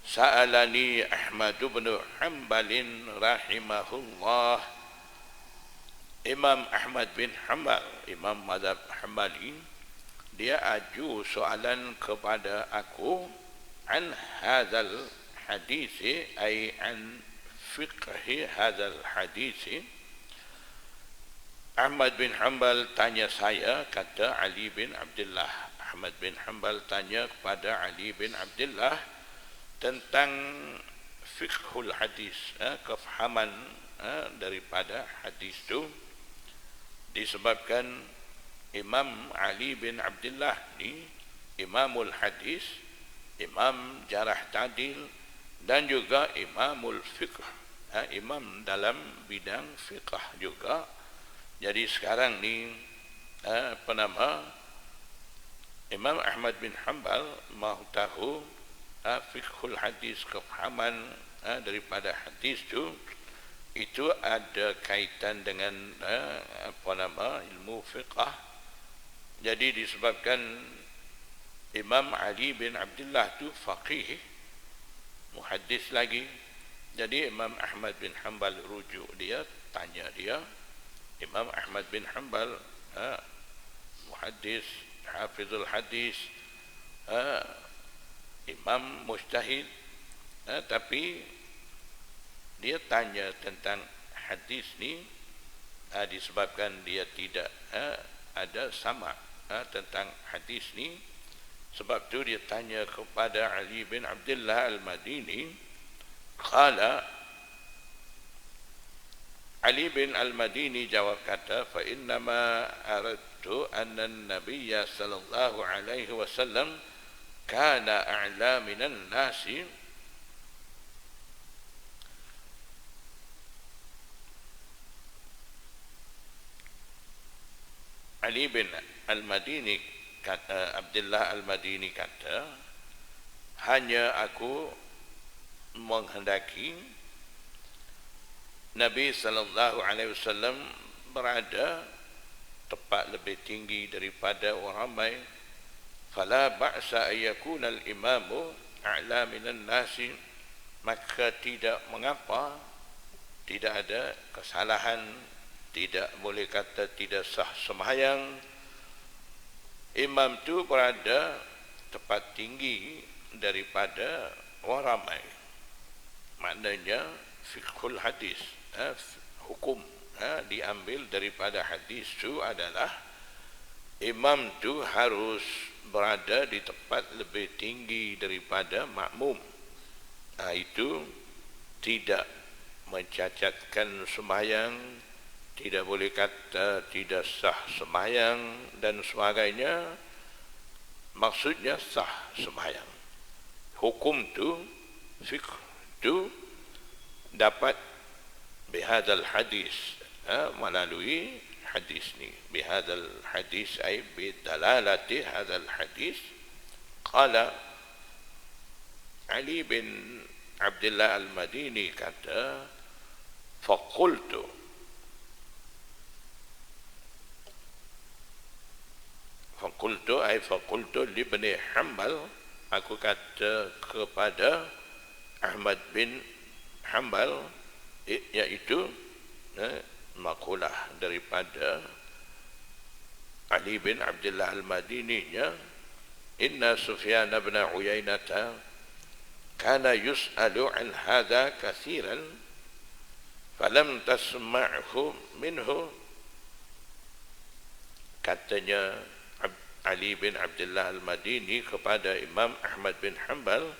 A: sa'alani Ahmad bin Hanbal rahimahullah, Imam Ahmad bin Hanbal, Imam Mazhab Hanbali, dia aju soalan kepada aku an hadzal hadisi ay an fiqhi hadzal hadisi. Ahmad bin Hanbal tanya saya, kata Ali bin Abdullah. Ahmad bin Hanbal tanya kepada Ali bin Abdullah tentang fiqhul hadis, kefahaman daripada hadis itu, disebabkan Imam Ali bin Abdullah ni Imamul Hadis, Imam Jarah Ta'dil, dan juga Imamul Fiqh, imam dalam bidang fiqh juga. Jadi sekarang ni Imam Ahmad bin Hanbal mahu tahu fiqhul hadis, kefahaman daripada hadis itu ada kaitan dengan ilmu fiqh. Jadi disebabkan Imam Ali bin Abdullah tu faqih, muhaddis lagi, jadi Imam Ahmad bin Hanbal rujuk dia, tanya dia. Imam Ahmad bin Hanbal muhaddis, hafizul hadis, imam mujtahid, tapi dia tanya tentang hadis ni disebabkan dia tidak ada sama tentang hadis ni. Sebab tu dia tanya kepada Ali bin Abdullah Al-Madini. Qala, Ali bin Al-Madini jawab kata, fa innama aradtu anna an-nabiyya sallallahu alaihi wasallam kana a'la minan nasi. Ali bin Al-Madini kata, Abdullah Al-Madini kata, hanya aku menghendaki Nabi sallallahu alaihi wasallam berada tepat lebih tinggi daripada orang ramai. Fala ba'sa ayyakuna al-imamu a'la minan nasi, maka tidak mengapa, tidak ada kesalahan, tidak boleh kata tidak sah sembahyang imam tu berada tepat tinggi daripada orang ramai. Maknanya fiqhul hadis, hukum diambil daripada hadis itu adalah imam tu harus berada di tempat lebih tinggi daripada makmum. Itu tidak mencacatkan sembahyang, tidak boleh kata tidak sah sembahyang dan sebagainya. Maksudnya sah sembahyang. Hukum tu, fiqh tu dapat bihadzal hadis, melalui hadis ni. Bihadzal hadis ay bidalalati hadzal hadis. Qala Ali bin Abdullah Al-Madini kata, faqultu ay faqultu li ibn Hanbal, aku kata kepada Ahmad bin Hanbal, iaitu makulah daripada Ali bin Abdullah Al-Madini nya, inna Sufyan bin Uyainah kana yus'alu an hadha katsiran falam tasma'hu minhu. Katanya Ali bin Abdullah Al-Madini kepada Imam Ahmad bin Hanbal,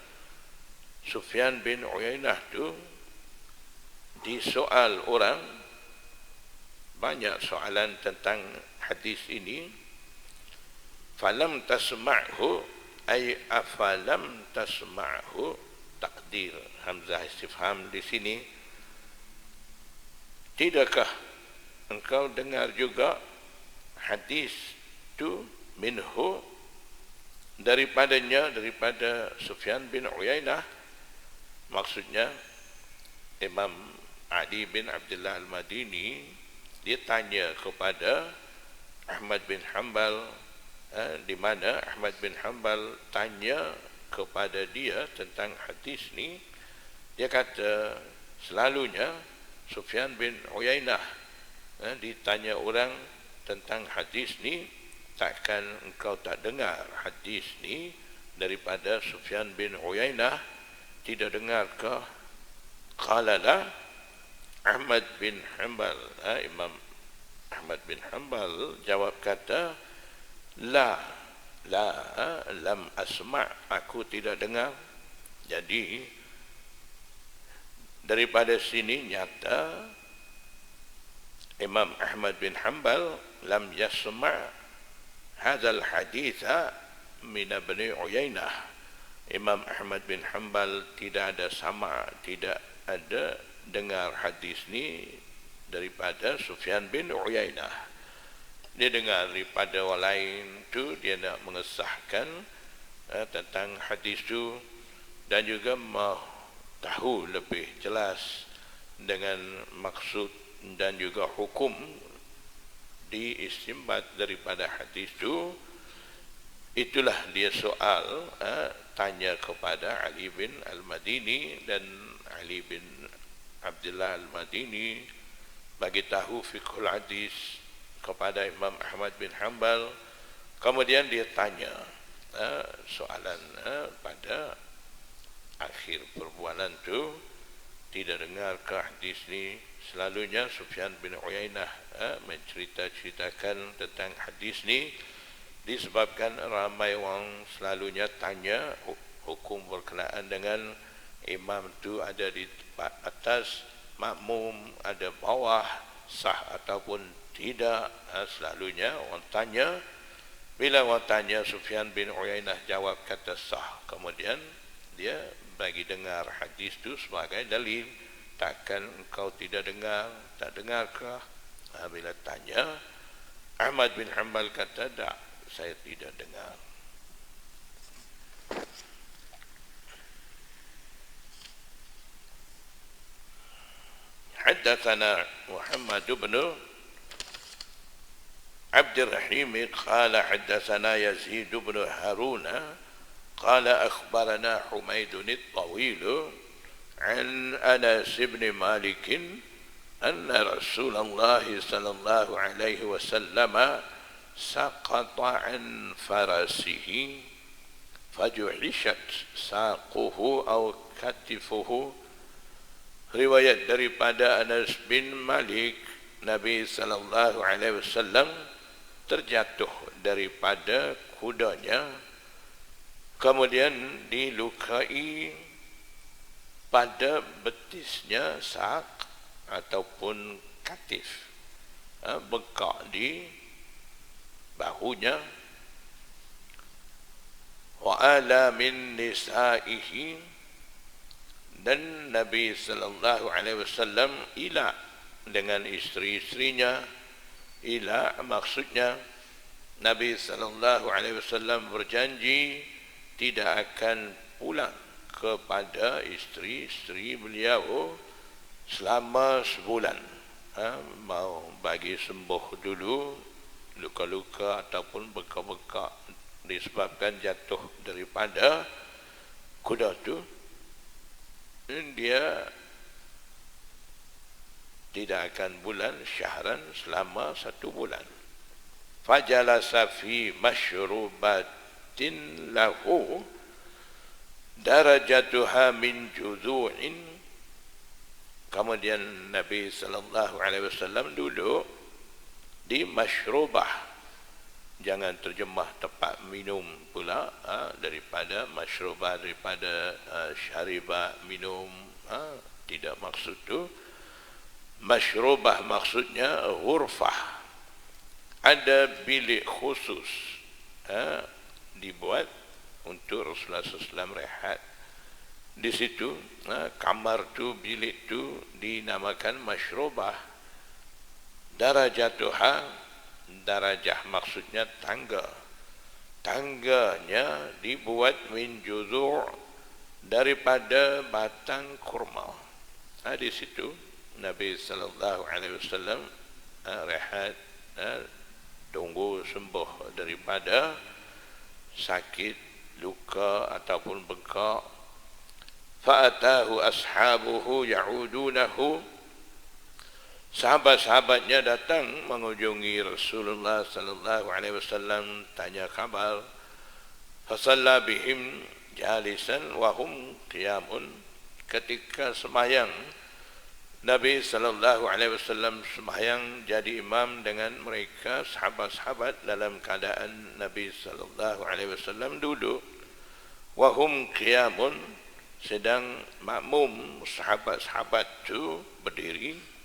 A: Sufyan bin Uyainah tu disoal orang, banyak soalan tentang hadis ini. Falam tasma'hu ay afalam tasma'hu, takdir hamzah istifham di sini, tidakkah engkau dengar juga hadis tu minhu, daripadanya, daripada Sufyan bin Uyainah. Maksudnya Imam Ali bin Abdullah Al-Madini, dia tanya kepada Ahmad bin Hanbal, di mana Ahmad bin Hanbal tanya kepada dia tentang hadis ni. Dia kata selalunya Sufyan bin Uyainah ditanya orang tentang hadis ni, takkan engkau tak dengar hadis ni daripada Sufyan bin Uyainah? Tidak dengarkah? Qala la. Ahmad bin Hanbal, Imam Ahmad bin Hanbal jawab kata, la, lam asma', aku tidak dengar. Jadi daripada sini nyata Imam Ahmad bin Hanbal lam yasma' hadzal haditha min Ibn Uyainah. Imam Ahmad bin Hanbal tidak ada sama, tidak ada dengar hadis ni daripada Sufyan bin Uyainah. Dia dengar daripada orang lain tu, dia nak mengesahkan tentang hadis tu dan juga mahu tahu lebih jelas dengan maksud dan juga hukum diistimbat daripada hadis tu. Itulah dia soal tanya kepada Ali bin Al-Madini, dan Ali bin Abdullah Al-Madini bagi tahu fiqhul hadis kepada Imam Ahmad bin Hanbal. Kemudian dia tanya soalan pada akhir perbualan tu, tidak dengarkah hadis ni? Selalunya Sufyan bin Uyainah menceritakan tentang hadis ni disebabkan ramai orang selalunya tanya hukum berkenaan dengan imam tu ada di atas, makmum ada bawah, sah ataupun tidak. Selalunya orang tanya. Bila orang tanya, Sufyan bin Uyainah jawab kata sah. Kemudian dia bagi dengar hadis tu sebagai dalil. Takkan engkau tidak dengar? Tak dengarkah? Bila tanya, Ahmad bin Hanbal kata, tak, saya tidak dengar. حدثنا محمد بن عبد الرحيم قال حدثنا يزيد بن هارون قال أخبرنا حميد الطويل عن أنس بن مالك أن رسول الله صلى الله عليه وسلم سقط عن فرسه فجحشت ساقه أو كتفه. Riwayat daripada Anas bin Malik, Nabi sallallahu alaihi wasallam terjatuh daripada kudanya, kemudian dilukai pada betisnya sak ataupun katif, bengkak di bahunya. Wa ala min nisaihi, dan Nabi sallallahu alaihi wasallam ila dengan isteri-isterinya. Ila maksudnya Nabi sallallahu alaihi wasallam berjanji tidak akan pulang kepada isteri-isteri beliau selama sebulan. Mau bagi sembuh dulu luka-luka ataupun bekak-bekak disebabkan jatuh daripada kuda tu. Dia tidak akan bulan syahran, selama 1 bulan. Fajalasa fi masyrubatin lahu darajatuha min juzu'in. Kemudian Nabi sallallahu alaihi wasallam duduk di masyrubah. Jangan terjemah tempat minum pula, daripada masyrubah, daripada syaribah, minum, tidak maksud tu. Masyrubah maksudnya ghurfah, ada bilik khusus dibuat untuk Rasulullah SAW rehat di situ. Kamar tu, bilik tu dinamakan masyrubah. Darajatuha, darajah maksudnya tangga. Tangganya dibuat min juzu' daripada batang kurma. Di situ Nabi sallallahu alaihi wasallam rehat, tunggu sembuh daripada sakit, luka ataupun bengkak. Fa'atahu ashabuhu ya'udunahu. sahabat-sahabatnya datang mengunjungi Rasulullah sallallahu alaihi wasallam, tanya khabar. Fasalla bihim jalisan wa hum qiyamun. Ketika sembahyang, Nabi sallallahu alaihi wasallam sembahyang jadi imam dengan mereka sahabat-sahabat dalam keadaan Nabi sallallahu alaihi wasallam duduk. Wa hum qiyamun, sedang makmum sahabat-sahabat itu berdiri.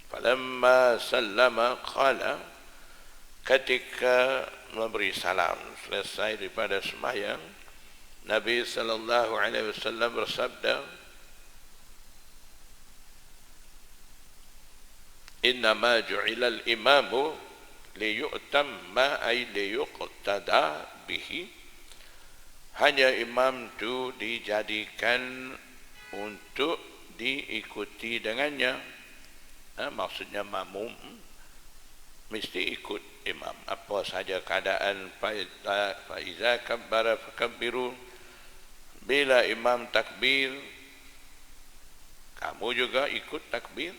A: Falamma sallama qala, ketika memberi salam selesai daripada sembahyang, Nabi sallallahu alaihi wasallam bersabda, innama ju'ila al-imamu liyu'tamma ay liyuqtada bihi. Hanya imam itu dijadikan untuk diikuti dengannya. Maksudnya makmum mesti ikut imam. Apa saja keadaan, faiza kabbara fakabbiru, bila imam takbir kamu juga ikut takbir.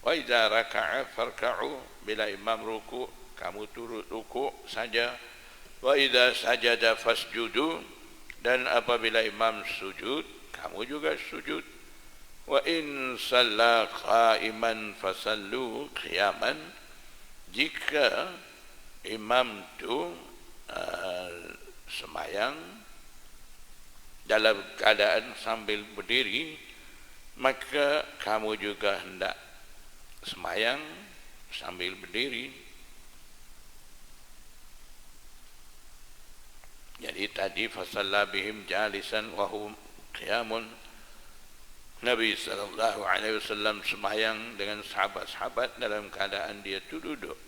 A: Wa idza raka'a farka'u, bila imam ruku kamu turut ruku saja. Wa idza sajada fasjudu, dan apabila imam sujud kamu juga sujud. Wa in shalla qa'iman fasallu qiyaman, jika imam itu sembahyang dalam keadaan sambil berdiri, maka kamu juga hendak sembahyang sambil berdiri. Jadi tadi fasalla bihim jalisan wa hum qiyamun, Nabi sallallahu alaihi wasallam sembahyang dengan sahabat-sahabat dalam keadaan dia tu duduk.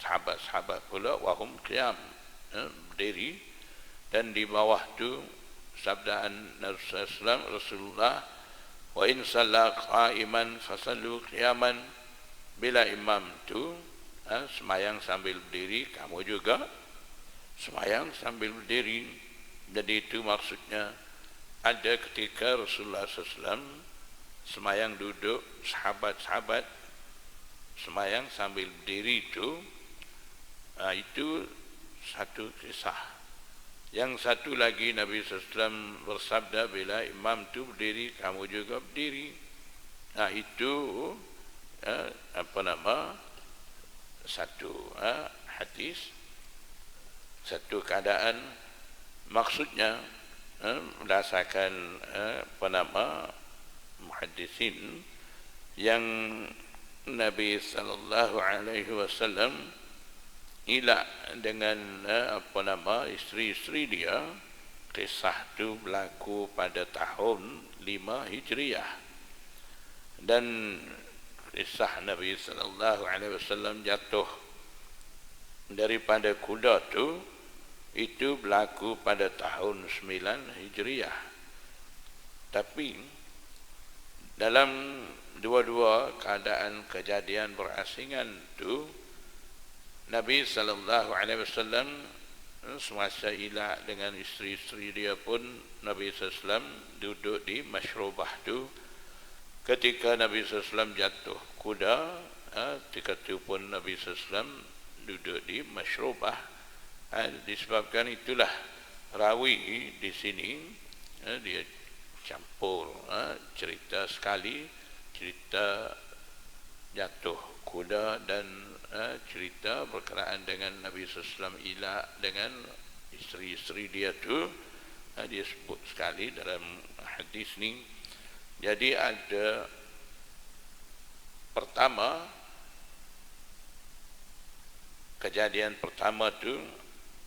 A: Sahabat-sahabat pula wahum qiyam, berdiri, dan di bawah tu sabdaan Rasulullah, wa in shalla qa'iman fasallu qiyaman, bila imam tu sembahyang sambil berdiri, kamu juga sembahyang sambil berdiri. Jadi itu maksudnya, ada ketika Rasulullah SAW sembahyang duduk, sahabat-sahabat sembahyang sambil berdiri itu satu kisah. Yang satu lagi, Nabi SAW bersabda, bila imam itu berdiri, kamu juga berdiri. Itu satu hadis, satu keadaan. Maksudnya berdasarkan muhaddisin, yang Nabi sallallahu alaihi wasallam ila dengan isteri-isteri dia, kisah itu berlaku pada tahun 5 Hijriah, dan kisah Nabi sallallahu alaihi wasallam jatuh daripada kuda itu berlaku pada tahun 9 Hijriah. Tapi dalam dua-dua keadaan kejadian berasingan itu, Nabi sallallahu alaihi wasallam semasa ilah dengan isteri-isteri dia pun, Nabi sallallahu alaihi wasallam duduk di masyrubah itu. Ketika Nabi sallallahu alaihi wasallam jatuh kuda, ketika itu pun Nabi sallallahu alaihi wasallam duduk di masyrubah. Disebabkan itulah rawi di sini dia campur cerita sekali, cerita jatuh kuda dan cerita berkenaan dengan Nabi SAW ilah dengan isteri-isteri dia tu. Dia sebut sekali dalam hadis ni. Jadi ada pertama, kejadian pertama tu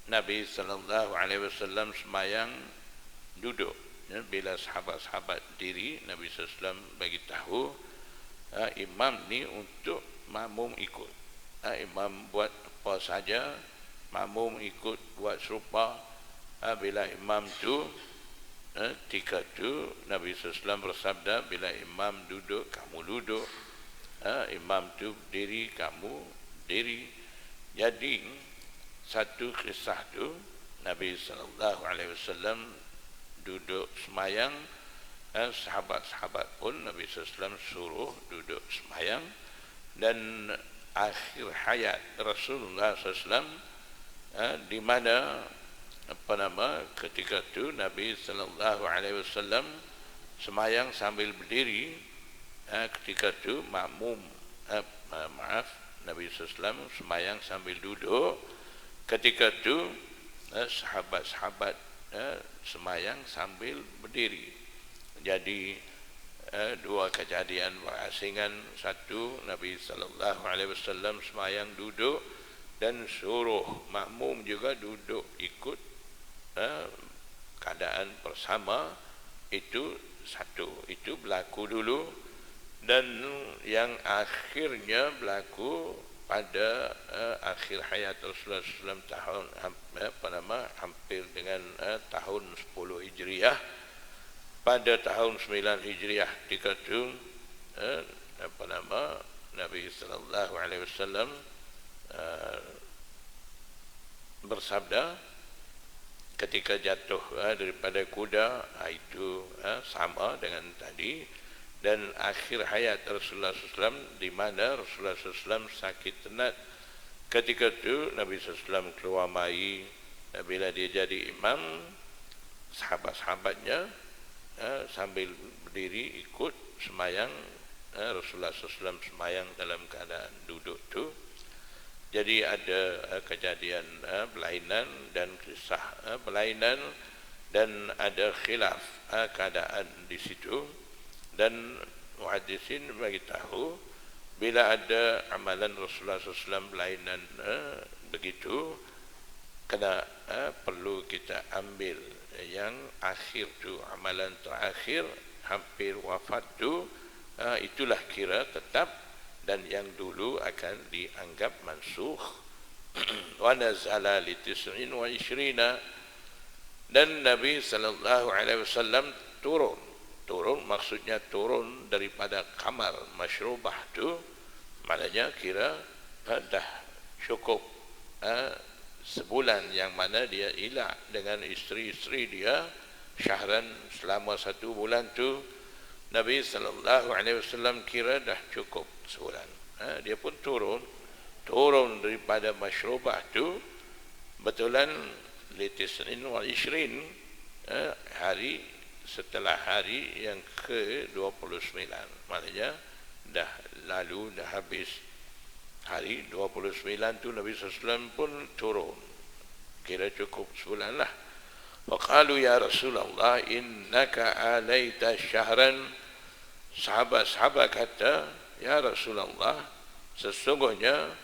A: Nabi sallallahu alaihi wasallam sembahyang duduk. Bila sahabat-sahabat diri, Nabi sallallahu alaihi wasallam bagi tahu imam ni untuk makmum ikut. Imam buat apa saja, makmum ikut buat serupa. Bila imam tu ketika tu Nabi sallallahu alaihi wasallam bersabda, bila imam duduk kamu duduk, imam tu berdiri kamu berdiri. Jadi satu kisah tu Nabi sallallahu alaihi wasallam duduk sembahyang sahabat-sahabat pun Nabi SAW suruh duduk sembahyang, dan akhir hayat Rasulullah SAW di mana ketika itu Nabi SAW sembahyang sambil berdiri, ketika itu Nabi SAW sembahyang sambil duduk, ketika itu sahabat-sahabat sembahyang sambil berdiri. Jadi dua kejadian berasingan. Satu, Nabi SAW sembahyang duduk dan suruh makmum juga duduk ikut keadaan bersama. Itu satu, itu berlaku dulu. Dan yang akhirnya berlaku pada akhir hayat Rasulullah SAW tahun hampir dengan tahun 10 Hijriah. Pada tahun 9 Hijriah ketika itu Nabi sallallahu alaihi wasallam bersabda ketika jatuh daripada kuda, itu sama dengan tadi. Dan akhir hayat Rasulullah SAW di mana Rasulullah SAW sakit tenat. Ketika itu Nabi SAW keluar mai, bila dia jadi imam, sahabat-sahabatnya sambil berdiri ikut sembahyang. Rasulullah SAW sembahyang dalam keadaan duduk tu. Jadi ada kejadian berlainan dan kisah berlainan, dan ada khilaf keadaan di situ. Dan muhaddisin bagi tahu bila ada amalan Rasulullah SAW berlainan begitu, kena perlu kita ambil yang akhir tu, amalan terakhir hampir wafat tu, itulah kira tetap, dan yang dulu akan dianggap mansukh. Wa nazala li 29, dan Nabi sallallahu alaihi wasallam turun maksudnya turun daripada kamar masyrubah tu, maknanya kira dah cukup sebulan yang mana dia ilak dengan isteri-isteri dia syahran, selama 1 bulan tu Nabi SAW kira dah cukup sebulan. Dia pun turun daripada masyrubah tu betulan litisnin wal ishrin, hari setelah hari yang ke-29, maknanya dah lalu, dah habis hari 29 tu Nabi SAW pun turun, kira cukup sebulan lah. Faqalu ya Rasulullah innaka alaita syahran. Sahabat-sahabat kata, ya Rasulullah, sesungguhnya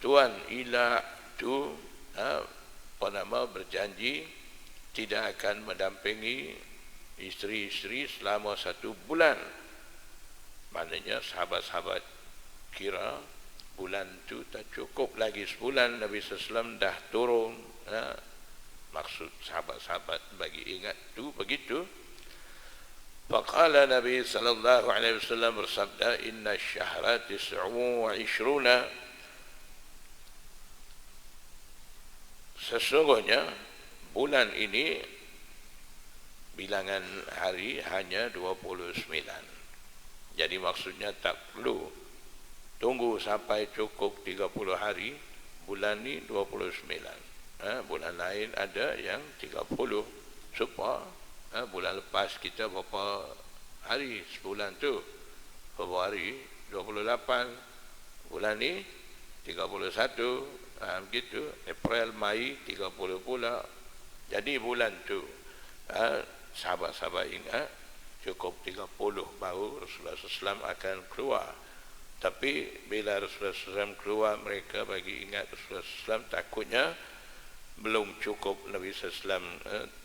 A: Tuan Ila tu berjanji tidak akan mendampingi isteri-isteri selama 1 bulan. Maknanya sahabat-sahabat kira bulan tu tak cukup lagi sebulan, Nabi SAW dah turun. Maksud sahabat-sahabat bagi ingat tu begitu. Faqala Nabi sallallahu alaihi wasallam bersabda, inna syahra 29, sesungguhnya bulan ini bilangan hari hanya 29. Jadi maksudnya tak perlu tunggu sampai cukup 30 hari, bulan ni 29. Bulan lain ada yang 30. Supaya bulan lepas kita berapa hari sebulan tu? Februari 28, bulan ni 31, begitu. April, Mai 30 pula. Jadi bulan tu sahabat-sahabat ingat cukup 30 baru Rasulullah SAW akan keluar. Tapi bila Rasulullah SAW keluar, mereka bagi ingat Rasulullah SAW, takutnya belum cukup Nabi SAW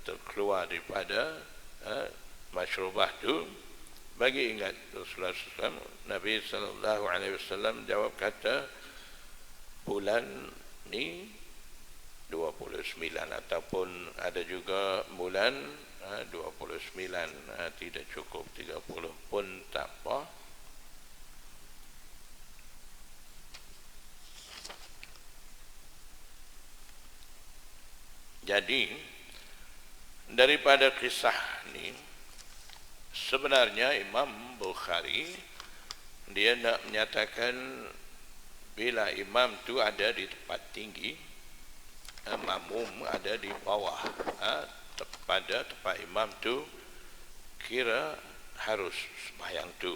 A: terkeluar daripada masyrubah tu. Bagi ingat Rasulullah SAW, Nabi SAW jawab kata, bulan ni 29, ataupun ada juga bulan 29, tidak cukup 30 pun tak apa. Jadi daripada kisah ni Sebenarnya Imam Bukhari dia nak menyatakan bila imam tu ada di tempat tinggi, makmum ada di bawah, pada tempat imam tu kira harus sembahyang tu.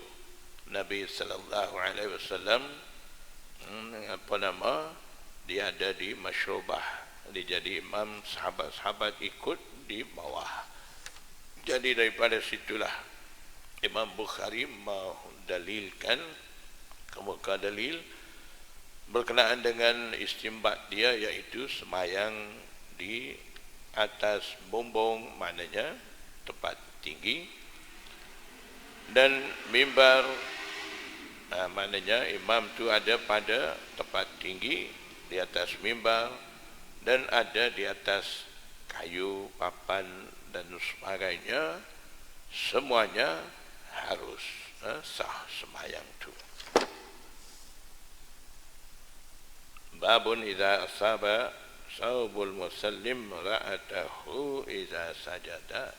A: Nabi sallallahu alaihi wasallam dia ada di masyrubah, dia jadi imam, sahabat-sahabat ikut di bawah. Jadi daripada situlah Imam Bukhari mendalilkan kemuka dalil berkenaan dengan istimbat dia, iaitu semayang di atas bumbung, maknanya tempat tinggi, dan mimbar, maknanya imam tu ada pada tempat tinggi di atas mimbar dan ada di atas kayu, papan dan sebagainya. Semuanya harus sah semayang tu. Babun idza asaba saubul musallim ra'atahu idza sajada